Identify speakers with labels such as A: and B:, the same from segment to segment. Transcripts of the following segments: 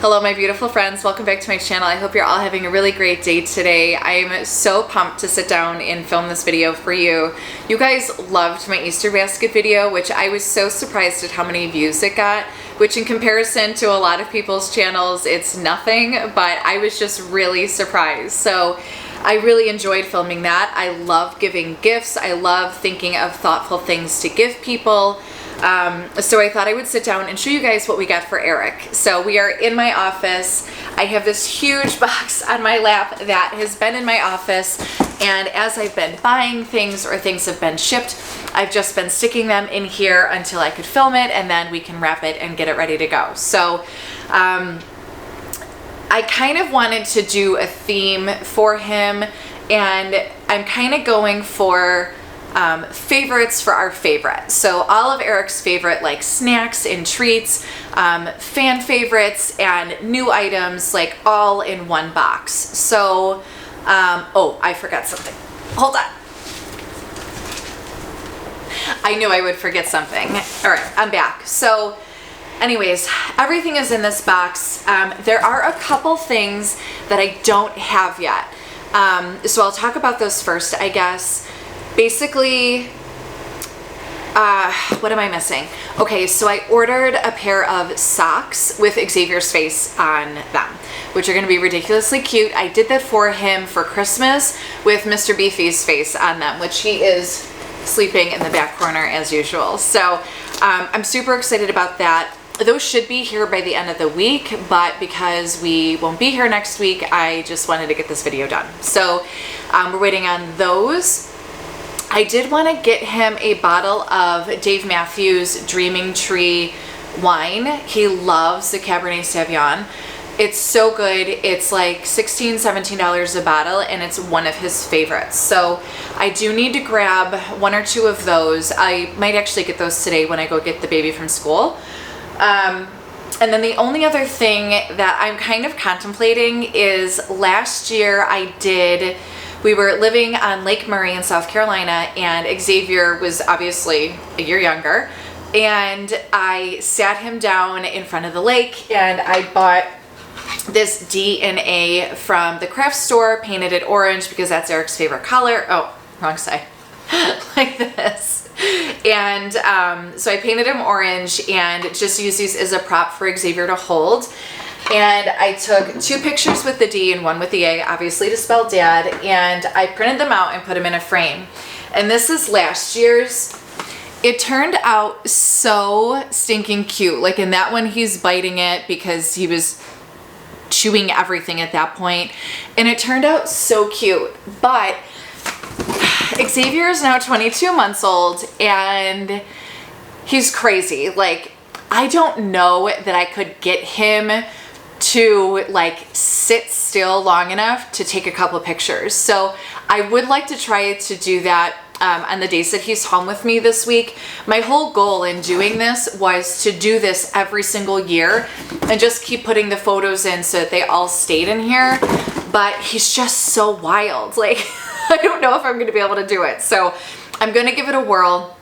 A: Hello my beautiful friends, welcome back to my channel. I hope you're all having a really great day today. I'm so pumped to sit down and film this video for you. You guys loved my Easter basket video, which I was so surprised at how many views it got, which in comparison to a lot of people's channels, it's nothing, but I was just really surprised. So I really enjoyed filming that. I love giving gifts. I love thinking of thoughtful things to give people. So I thought I would sit down and show you guys what we got for Eric. So we are in my office. I have this huge box on my lap that has been in my office, and as I've been buying things or things have been shipped, I've just been sticking them in here until I could film it, and then we can wrap it and get it ready to go. So I kind of wanted to do a theme for him, and I'm kind of going for favorites for our favorite. So all of Eric's favorite like snacks and treats, fan favorites and new items, like all in one box. So, oh, I forgot something. Hold on. I knew I would forget something. All right, I'm back. So anyways, everything is in this box. There are a couple things that I don't have yet. So I'll talk about those first, I guess. Basically, what am I missing? Okay, so I ordered a pair of socks with Xavier's face on them, which are gonna be ridiculously cute. I did that for him for Christmas with Mr. Beefy's face on them, which he is sleeping in the back corner as usual. So I'm super excited about that. Those should be here by the end of the week, but because we won't be here next week, I just wanted to get this video done. So we're waiting on those. I did want to get him a bottle of Dave Matthews Dreaming Tree wine. He loves the Cabernet Sauvignon. It's so good. It's like $16, $17 a bottle, and it's one of his favorites. So I do need to grab one or two of those. I might actually get those today when I go get the baby from school. And then the only other thing that I'm kind of contemplating is last year we were living on Lake Murray in South Carolina, and Xavier was obviously a year younger, and I sat him down in front of the lake and I bought this D&A from the craft store, painted it orange because that's Eric's favorite color. Oh, wrong side. Like this. And so I painted him orange and just used these as a prop for Xavier to hold. And I took two pictures with the D and one with the A, obviously to spell dad, and I printed them out and put them in a frame. And this is last year's. It turned out so stinking cute. Like in that one, he's biting it because he was chewing everything at that point. And it turned out so cute. But Xavier is now 22 months old and he's crazy. Like, I don't know that I could get him to like sit still long enough to take a couple pictures. So I would like to try to do that on the days that he's home with me this week. My whole goal in doing this was to do this every single year and just keep putting the photos in so that they all stayed in here. But he's just so wild. Like, I don't know if I'm gonna be able to do it. So I'm gonna give it a whirl.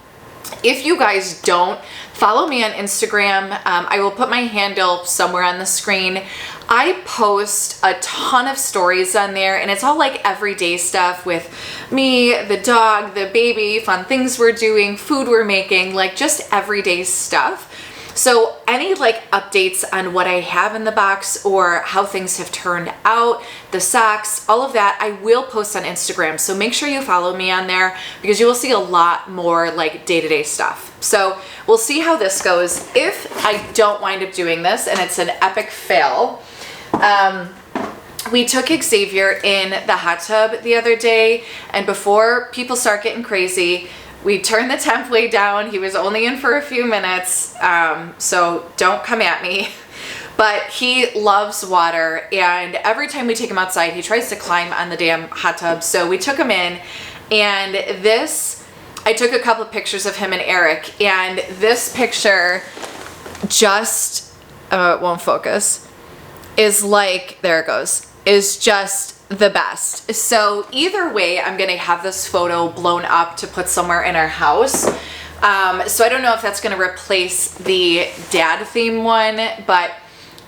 A: If you guys don't, follow me on Instagram. I will put my handle somewhere on the screen. I post a ton of stories on there, and it's all like everyday stuff with me, the dog, the baby, fun things we're doing, food we're making, like just everyday stuff. So any like updates on what I have in the box or how things have turned out, the socks, all of that, I will post on Instagram. So make sure you follow me on there because you will see a lot more like day-to-day stuff. So we'll see how this goes. If I don't wind up doing this and it's an epic fail, we took Xavier in the hot tub the other day, and before people start getting crazy, we turned the temp way down. He was only in for a few minutes, so don't come at me. But he loves water, and every time we take him outside, he tries to climb on the damn hot tub. So we took him in, and I took a couple of pictures of him and Eric, and this picture just, it won't focus, is like, there it goes, is just the best. So either way, I'm gonna have this photo blown up to put somewhere in our house. So I don't know if that's gonna replace the dad theme one, but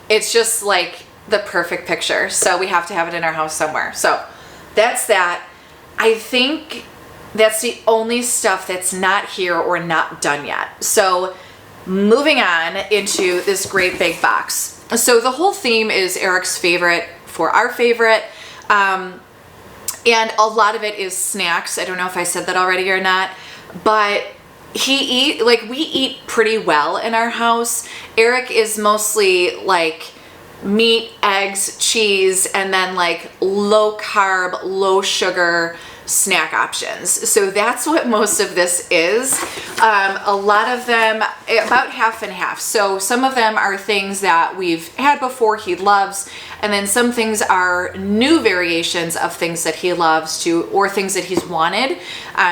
A: it's just like the perfect picture. So we have to have it in our house somewhere. So that's that. I think that's the only stuff that's not here or not done yet. So moving on into this great big box. So the whole theme is Eric's favorite for our favorite. And a lot of it is snacks. I don't know if I said that already or not, but we eat pretty well in our house. Eric is mostly like meat, eggs, cheese, and then like low carb, low sugar snack options. So that's what most of this is. A lot of them, about half and half. So some of them are things that we've had before, he loves, and then some things are new variations of things that he loves or things that he's wanted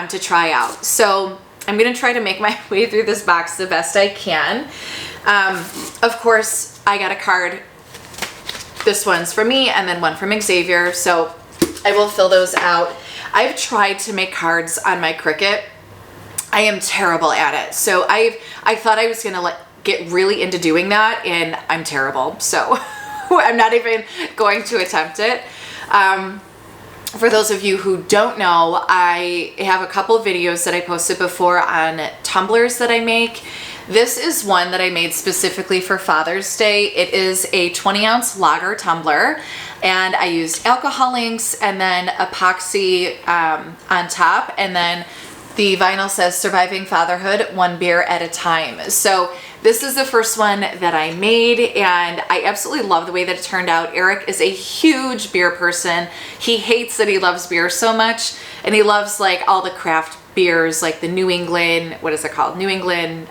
A: to try out. So I'm gonna try to make my way through this box the best I can. Of course, I got a card. This one's for me and then one from Xavier. So I will fill those out. I've tried to make cards on my Cricut. I am terrible at it. So I thought I was gonna get really into doing that, and I'm terrible. So I'm not even going to attempt it. For those of you who don't know, I have a couple videos that I posted before on tumblers that I make. This is one that I made specifically for Father's Day. It is a 20-ounce lager tumbler, and I used alcohol inks and then epoxy on top, and then the vinyl says Surviving Fatherhood, one beer at a time. So this is the first one that I made, and I absolutely love the way that it turned out. Eric is a huge beer person. He hates that he loves beer so much, and he loves like all the craft beers, like the New England, what is it called? New England,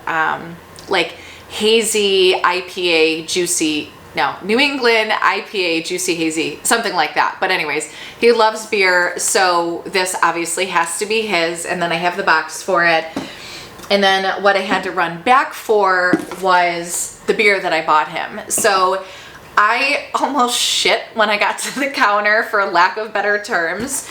A: like hazy IPA, juicy, no, New England IPA, juicy hazy, something like that. But anyways, he loves beer, so this obviously has to be his, and then I have the box for it. And then what I had to run back for was the beer that I bought him. So I almost shit when I got to the counter, for lack of better terms.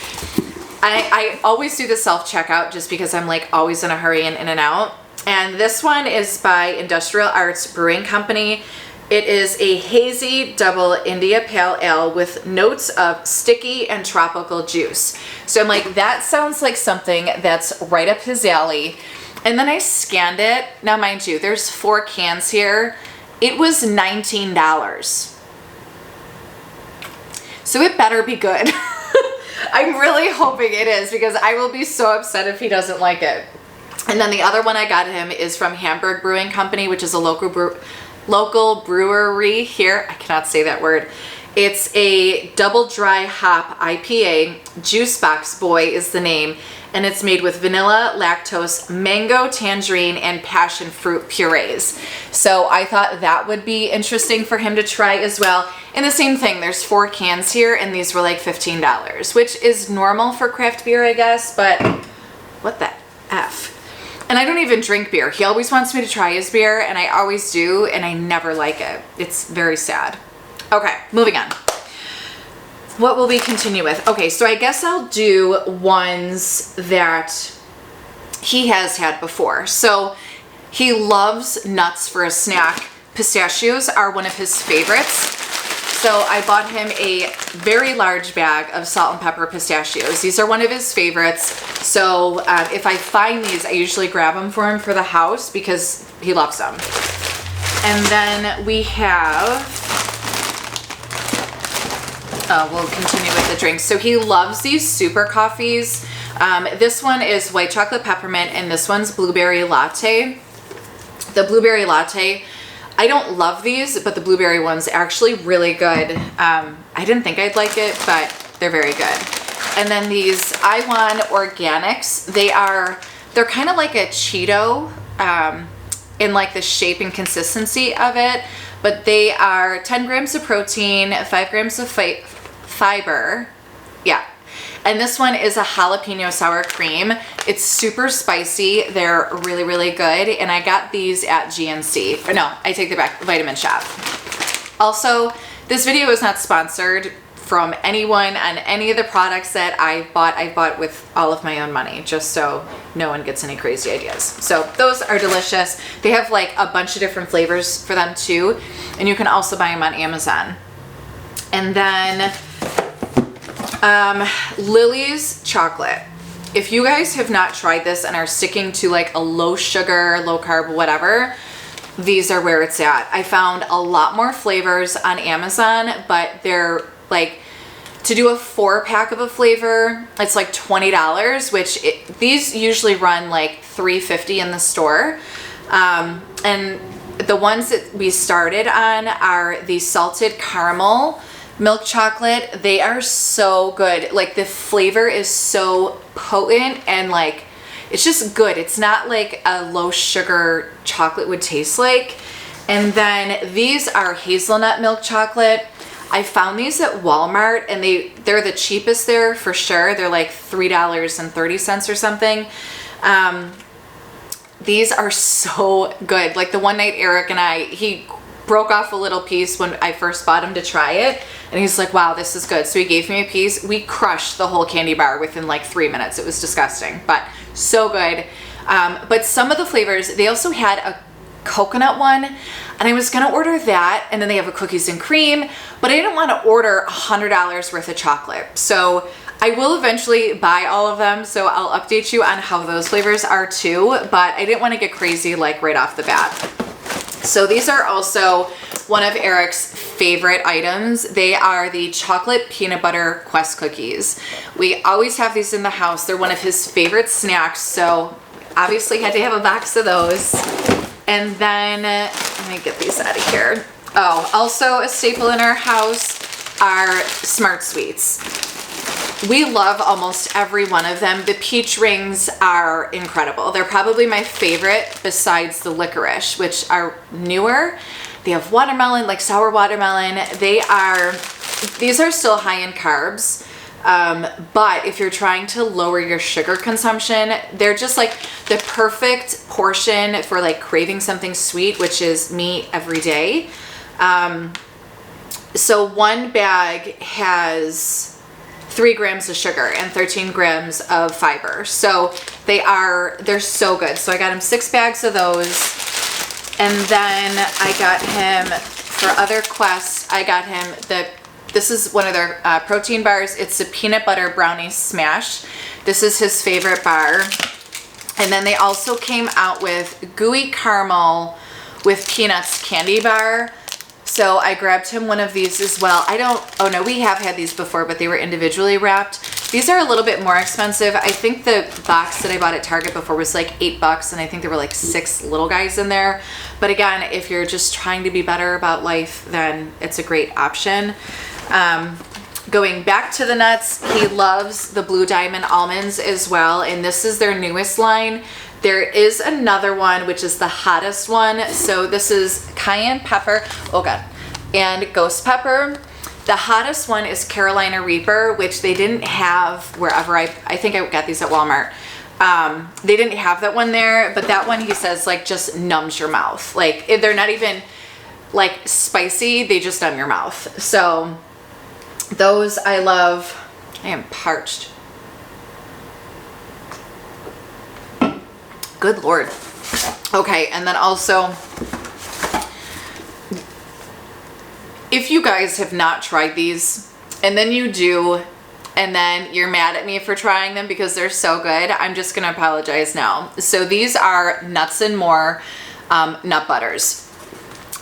A: I always do the self-checkout just because I'm like always in a hurry and in and out. And this one is by Industrial Arts Brewing Company. It is a hazy double India Pale Ale with notes of sticky and tropical juice. So I'm like, that sounds like something that's right up his alley. And then I scanned it. Now, mind you, there's 4 cans here. It was $19. So it better be good. I'm really hoping it is, because I will be so upset if he doesn't like it. And then the other one I got him is from Hamburg Brewing Company, which is a local brewery here. I cannot say that word. It's a double dry hop IPA. Juice Box Boy is the name. And it's made with vanilla, lactose, mango, tangerine, and passion fruit purees. So I thought that would be interesting for him to try as well. And the same thing, there's 4 cans here, and these were like $15, which is normal for craft beer, I guess, but what the F? And I don't even drink beer. He always wants me to try his beer, and I always do, and I never like it. It's very sad. Okay, moving on. What will we continue with? Okay, so I guess I'll do ones that he has had before. So he loves nuts for a snack. Pistachios are one of his favorites. So I bought him a very large bag of salt and pepper pistachios. These are one of his favorites. So if I find these, I usually grab them for him for the house because he loves them. And then we have... we'll continue with the drinks. So he loves these super coffees. This one is white chocolate peppermint, and this one's blueberry latte. The blueberry latte, I don't love these, but the blueberry one's actually really good. I didn't think I'd like it, but they're very good. And then these I1 Organics, they're kind of like a Cheeto in like the shape and consistency of it, but they are 10 grams of protein, 5 grams of fiber. Yeah. And this one is a jalapeno sour cream. It's super spicy. They're really, really good. And I got these at GNC. Or no, I take it back, Vitamin Shop. Also, this video is not sponsored from anyone on any of the products that I bought with all of my own money, just so no one gets any crazy ideas. So those are delicious. They have like a bunch of different flavors for them too. And you can also buy them on Amazon. And then Lily's chocolate. If you guys have not tried this and are sticking to like a low sugar, low carb, whatever, these are where it's at. I found a lot more flavors on Amazon, but they're like, to do a 4-pack of a flavor, it's like $20, which these usually run like $3.50 in the store. And the ones that we started on are the salted caramel milk chocolate. They are so good. Like the flavor is so potent and like, it's just good. It's not like a low sugar chocolate would taste like. And then these are hazelnut milk chocolate. I found these at Walmart and they're the cheapest there for sure. They're like $3.30 or something. These are so good. Like the one night Eric and he broke off a little piece when I first bought him to try it. And he's like, wow, this is good. So he gave me a piece. We crushed the whole candy bar within like 3 minutes. It was disgusting, but so good. But some of the flavors, they also had a coconut one, and I was gonna order that, and then they have a cookies and cream, but I didn't want to order $100 worth of chocolate. So I will eventually buy all of them, so I'll update you on how those flavors are too, but I didn't want to get crazy like right off the bat. So these are also one of Eric's favorite items. They are the chocolate peanut butter Quest cookies. We always have these in the house. They're one of his favorite snacks, so obviously had to have a box of those. And then, let me get these out of here. Oh, also a staple in our house are Smart Sweets. We love almost every one of them. The peach rings are incredible. They're probably my favorite besides the licorice, which are newer. They have watermelon, like sour watermelon. These are still high in carbs. But if you're trying to lower your sugar consumption, they're just like the perfect portion for like craving something sweet, which is me every day. So one bag has 3 grams of sugar and 13 grams of fiber. So they're so good. So I got him 6 bags of those. And then I got him, for other quests, I got him this is one of their protein bars. It's the peanut butter brownie smash. This is his favorite bar. And then they also came out with gooey caramel with peanuts candy bar. So I grabbed him one of these as well. Oh no, we have had these before, but they were individually wrapped. These are a little bit more expensive. I think the box that I bought at Target before was like $8, and I think there were like 6 little guys in there. But again, if you're just trying to be better about life, then it's a great option. Going back to the nuts, he loves the Blue Diamond almonds as well, and this is their newest line. There is another one, which is the hottest one. So this is cayenne pepper, oh god, and ghost pepper. The hottest one is Carolina Reaper, which they didn't have wherever I think I got these at Walmart. They didn't have that one there, but that one, he says, like just numbs your mouth. Like they're not even like spicy, they just numb your mouth. So those I love. I am parched. Good Lord. Okay, and then also, if you guys have not tried these, and then you do, and then you're mad at me for trying them because they're so good, I'm just gonna apologize now. So these are Nuts and More nut butters.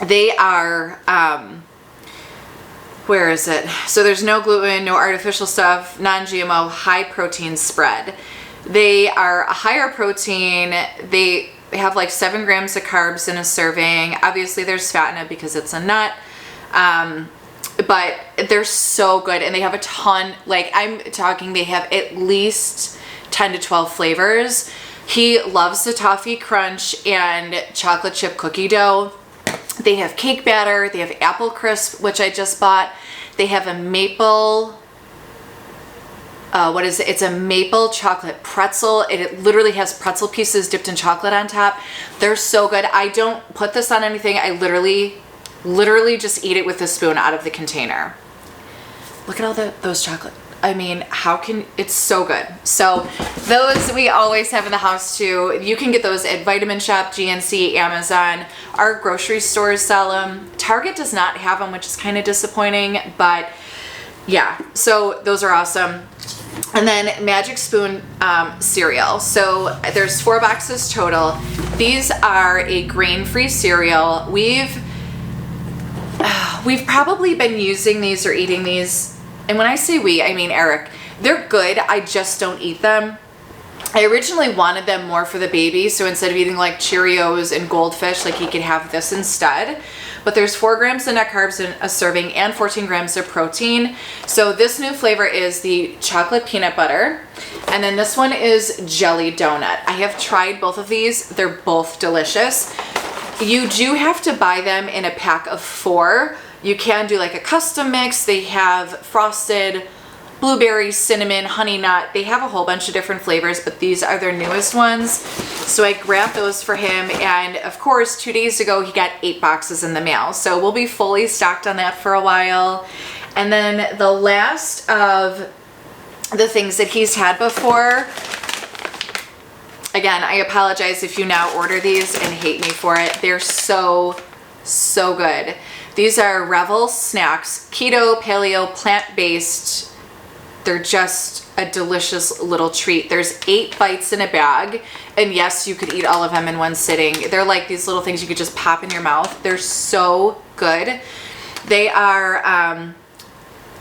A: They are, where is it? So there's no gluten, no artificial stuff, non-GMO, high protein spread. They are a higher protein. They have like 7 grams of carbs in a serving. Obviously there's fat in it because it's a nut. But they're so good, and they have a ton, like I'm talking, they have at least 10 to 12 flavors. He loves the toffee crunch and chocolate chip cookie dough. They have cake batter. They have apple crisp, which I just bought. They have a maple, what is it? It's a maple chocolate pretzel. It literally has pretzel pieces dipped in chocolate on top. They're so good. I don't put this on anything. I literally just eat it with a spoon out of the container. Look at all those chocolate. I mean, it's so good. So those we always have in the house too. You can get those at Vitamin Shop, GNC, Amazon. Our grocery stores sell them. Target does not have them, which is kind of disappointing, but yeah, so those are awesome. And then Magic Spoon cereal. So there's 4 boxes total. These are a grain-free cereal. We've probably been using these or eating these. And when I say we, I mean Eric. They're good. I just don't eat them. I originally wanted them more for the baby. So instead of eating like Cheerios and Goldfish, like he could have this instead. But there's 4 grams of net carbs in a serving and 14 grams of protein. So this new flavor is the chocolate peanut butter. And then this one is jelly donut. I have tried both of these. They're both delicious. You do have to buy them in a pack of 4. You can do like a custom mix. They have frosted, blueberry, cinnamon, honey nut. They have a whole bunch of different flavors, but these are their newest ones. So I grabbed those for him. And of course, 2 days ago, he got 8 boxes in the mail. So we'll be fully stocked on that for a while. And then the last of the things that he's had before, again, I apologize if you now order these and hate me for it. They're so good. These are Revel snacks, keto, paleo, plant-based. They're just a delicious little treat. There's 8 bites in a bag. And yes, you could eat all of them in one sitting. They're like these little things you could just pop in your mouth. They're so good. They are,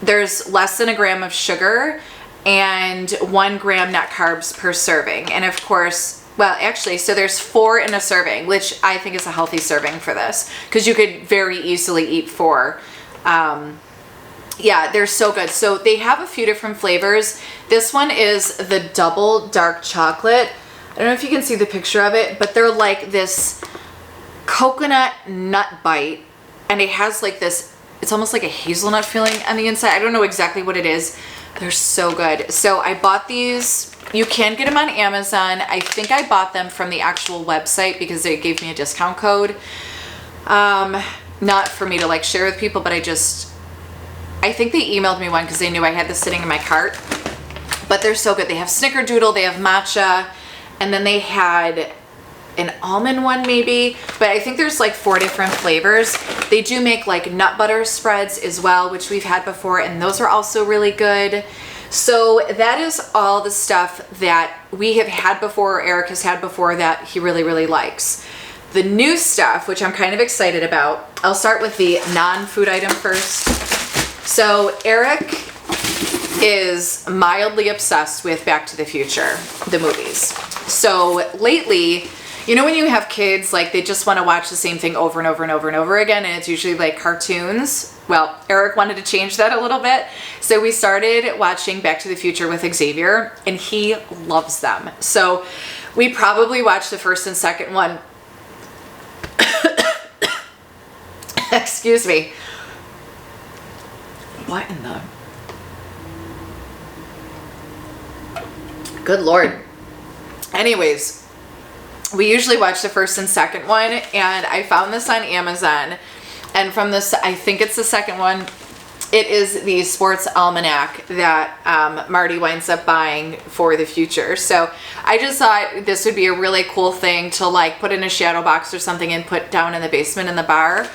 A: there's less than a gram of sugar and 1 gram net carbs per serving. And of course, well, actually, so there's 4 in a serving, which I think is a healthy serving for this because you could very easily eat 4. Yeah, they're so good. So they have a few different flavors. This one is the double dark chocolate. I don't know if you can see the picture of it, but they're like this coconut nut bite. And it has like this, it's almost like a hazelnut feeling on the inside. I don't know exactly what it is. They're so good. So I bought these. You can get them on Amazon. I think I bought them from the actual website because they gave me a discount code. Not for me to like share with people, but I think they emailed me one because they knew I had this sitting in my cart. But they're so good. They have snickerdoodle, they have matcha, and then they had an almond one maybe, but I think there's like 4 different flavors. They do make like nut butter spreads as well, which we've had before, and those are also really good. So that is all the stuff that we have had before, or Eric has had before, that he really likes. The new stuff, which I'm kind of excited about, I'll start with the non-food item first. So Eric is mildly obsessed with Back to the Future, the movies. So lately, you know when you have kids, like they just want to watch the same thing over and over and over and over again, and it's usually like cartoons? Well, Eric wanted to change that a little bit. So we started watching Back to the Future with Xavier, and he loves them. So we probably watched the first and second one. Excuse me. What in the... Good Lord. Anyways, we usually watch the first and second one, and I found this on Amazon. And from this, I think it's the second one, it is the sports almanac that Marty winds up buying for the future. So I just thought this would be a really cool thing to like put in a shadow box or something and put down in the basement in the bar.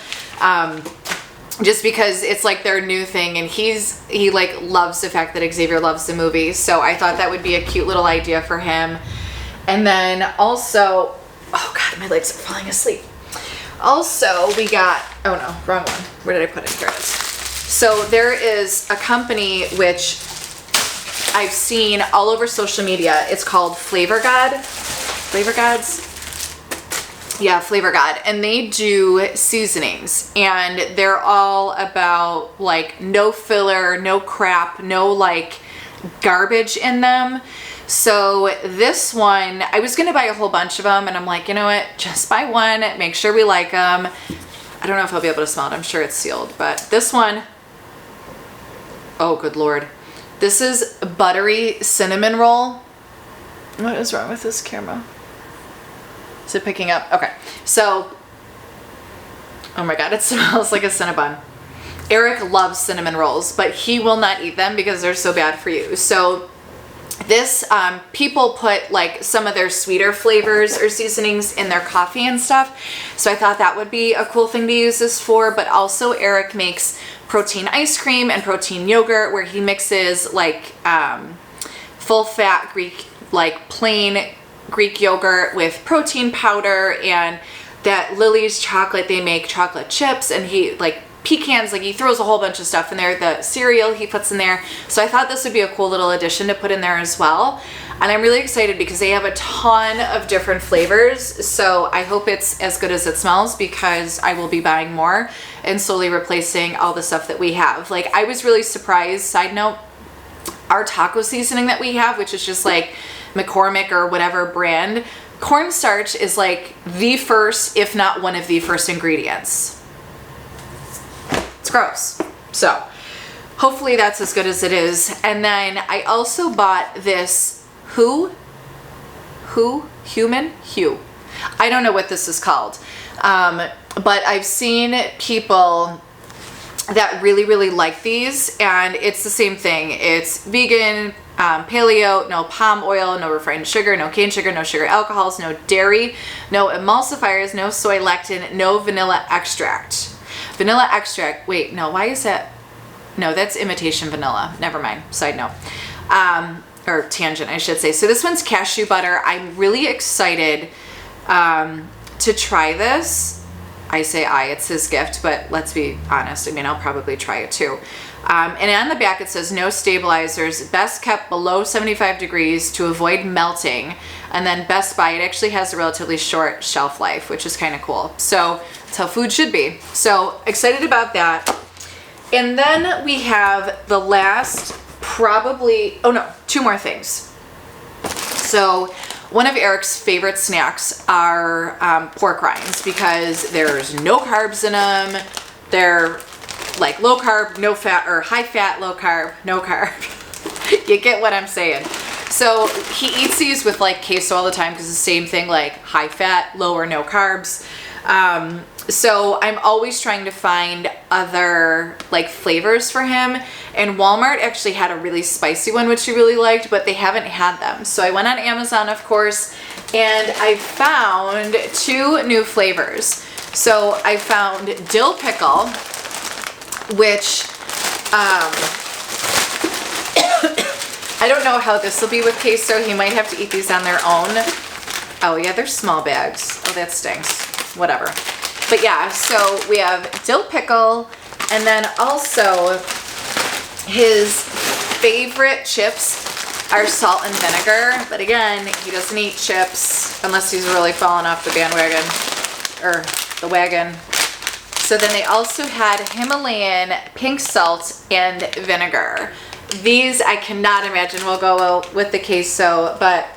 A: Just because it's like their new thing, and he like loves the fact that Xavier loves the movie. So I thought that would be a cute little idea for him. And then also, oh God, my legs are falling asleep. Also, we got, oh no, wrong one. Where did I put it? Here it is. So there is a company which I've seen all over social media. It's called Flavor God. Flavor Gods? Yeah, Flavor God. And they do seasonings, and they're all about like no filler, no crap, no like garbage in them. So this one, I was going to buy a whole bunch of them, and I'm like, you know what, just buy one, make sure we like them. I don't know if I'll be able to smell it. I'm sure it's sealed, but this one, oh, good Lord. This is buttery cinnamon roll. What is wrong with this camera? Is it picking up? Okay. So, oh my God, it smells like a Cinnabon. Eric loves cinnamon rolls, but he will not eat them because they're so bad for you. So this, people put like some of their sweeter flavors or seasonings in their coffee and stuff. So I thought that would be a cool thing to use this for. But also Eric makes protein ice cream and protein yogurt where he mixes like full fat Greek, like plain Greek yogurt with protein powder and that Lily's chocolate. They make chocolate chips and he like pecans, like he throws a whole bunch of stuff in there. The cereal he puts in there. So I thought this would be a cool little addition to put in there as well. And I'm really excited because they have a ton of different flavors. So I hope it's as good as it smells because I will be buying more and slowly replacing all the stuff that we have. Like I was really surprised, side note, our taco seasoning that we have, which is just like McCormick or whatever brand, cornstarch is like the first, if not one of the first ingredients. It's gross. So hopefully that's as good as it is. And then I also bought this Hue. I don't know what this is called. But I've seen people that really like these and it's the same thing. It's vegan, paleo, no palm oil, no refined sugar, no cane sugar, no sugar alcohols, no dairy, no emulsifiers, no soy lectin, no vanilla extract. Vanilla extract, wait, no, why is that? No, that's imitation vanilla. Never mind, side note. Or tangent, I should say. So this one's cashew butter. I'm really excited to try this. I say it's his gift, but let's be honest. I mean, I'll probably try it too. And on the back it says no stabilizers, best kept below 75 degrees to avoid melting. And then best by, it actually has a relatively short shelf life, which is kind of cool. So that's how food should be. So excited about that. And then we have the last probably, oh no, two more things. So one of Eric's favorite snacks are pork rinds because there's no carbs in them. They're like low carb, no fat, or high fat, low carb, no carb. You get what I'm saying. So he eats these with like queso all the time because it's the same thing, like high fat, low or no carbs. So I'm always trying to find other like flavors for him. And Walmart actually had a really spicy one, which he really liked, but they haven't had them. So I went on Amazon, of course, and I found two new flavors. So I found dill pickle, which, I don't know how this will be with queso. He might have to eat these on their own. Oh yeah, they're small bags. Oh, that stinks. Whatever. But yeah, so we have dill pickle, and then also his favorite chips are salt and vinegar. But again, he doesn't eat chips unless he's really fallen off the bandwagon or the wagon. So then they also had Himalayan pink salt and vinegar. These I cannot imagine will go well with the queso, but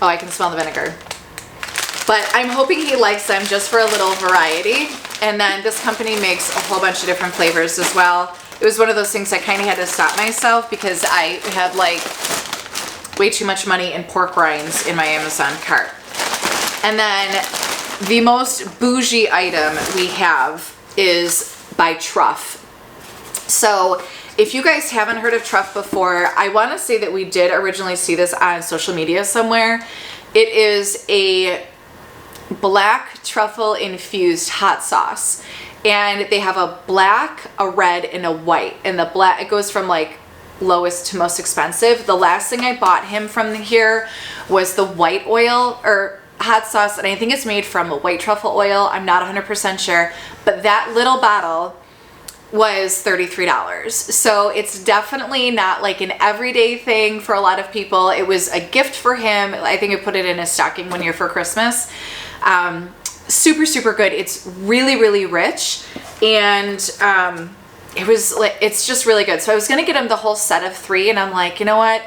A: oh, I can smell the vinegar. But I'm hoping he likes them just for a little variety. And then this company makes a whole bunch of different flavors as well. It was one of those things I kind of had to stop myself because I had like way too much money in pork rinds in my Amazon cart. And then the most bougie item we have is by Truff. So if you guys haven't heard of Truff before, I want to say that we did originally see this on social media somewhere. It is a black truffle infused hot sauce, and they have a black, a red, and a white. And the black, it goes from like lowest to most expensive. The last thing I bought him from here was the white oil or hot sauce, and I think it's made from a white truffle oil. I'm not 100% sure, but that little bottle was $33. So it's definitely not like an everyday thing for a lot of people. It was a gift for him. I think I put it in his stocking one year for Christmas. Super good. It's really rich, and it was like, it's just really good. So I was gonna get him the whole set of 3, and I'm like, you know what?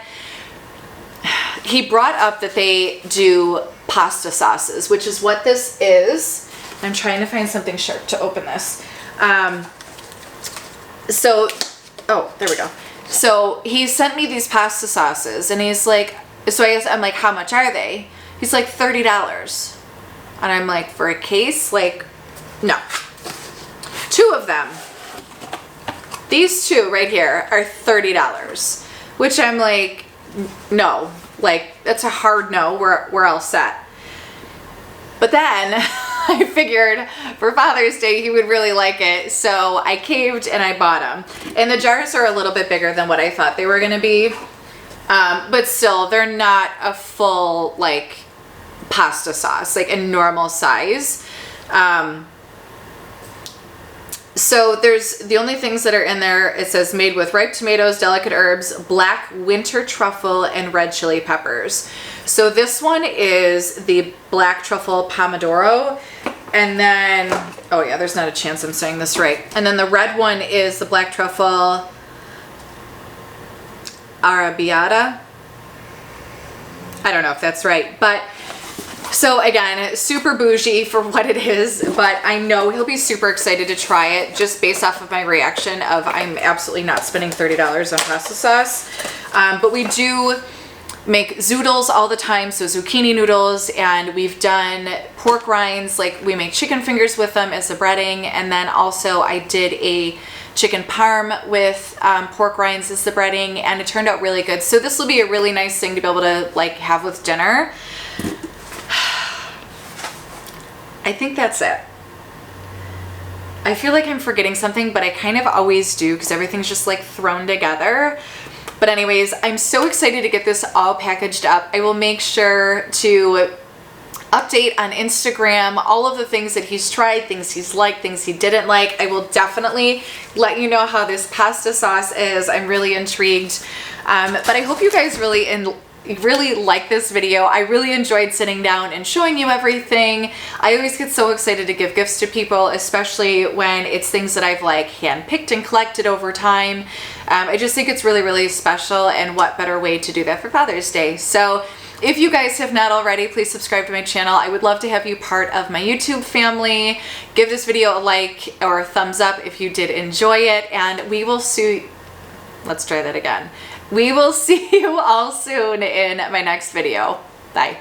A: He brought up that they do pasta sauces, which is what this is. I'm trying to find something sharp to open this. So, oh, there we go. So he sent me these pasta sauces, and he's like, so I'm like, how much are they? He's like, $30. And I'm like, for a case? Like, no. 2 of them These two right here are $30, which I'm like, no, like that's a hard no. We're all set. But then I figured for Father's Day he would really like it, so I caved and I bought them. And the jars are a little bit bigger than what I thought they were gonna be, but still they're not a full like pasta sauce, like a normal size. So there's the only things that are in there. It says made with ripe tomatoes, delicate herbs, black winter truffle, and red chili peppers. So this one is the black truffle pomodoro. And then, oh yeah, there's not a chance I'm saying this right. And then the red one is the black truffle arrabbiata. I don't know if that's right, but so again, super bougie for what it is, but I know he'll be super excited to try it just based off of my reaction of I'm absolutely not spending $30 on pasta sauce. But we do make zoodles all the time, so zucchini noodles, and we've done pork rinds, like we make chicken fingers with them as a breading, and then also I did a chicken parm with pork rinds as the breading, and it turned out really good. So this will be a really nice thing to be able to like have with dinner. I think that's it. I feel like I'm forgetting something, but I kind of always do because everything's just like thrown together. But anyways, I'm so excited to get this all packaged up. I will make sure to update on Instagram all of the things that he's tried, things he's liked, things he didn't like. I will definitely let you know how this pasta sauce is. I'm really intrigued. But I hope you guys really like this video. I really enjoyed sitting down and showing you everything. I always get so excited to give gifts to people, especially when it's things that I've like handpicked and collected over time. I just think it's really, really special, and what better way to do that for Father's Day. So if you guys have not already, please subscribe to my channel. I would love to have you part of my YouTube family. Give this video a like or a thumbs up if you did enjoy it, and we will see. Let's try that again. We will see you all soon in my next video. Bye.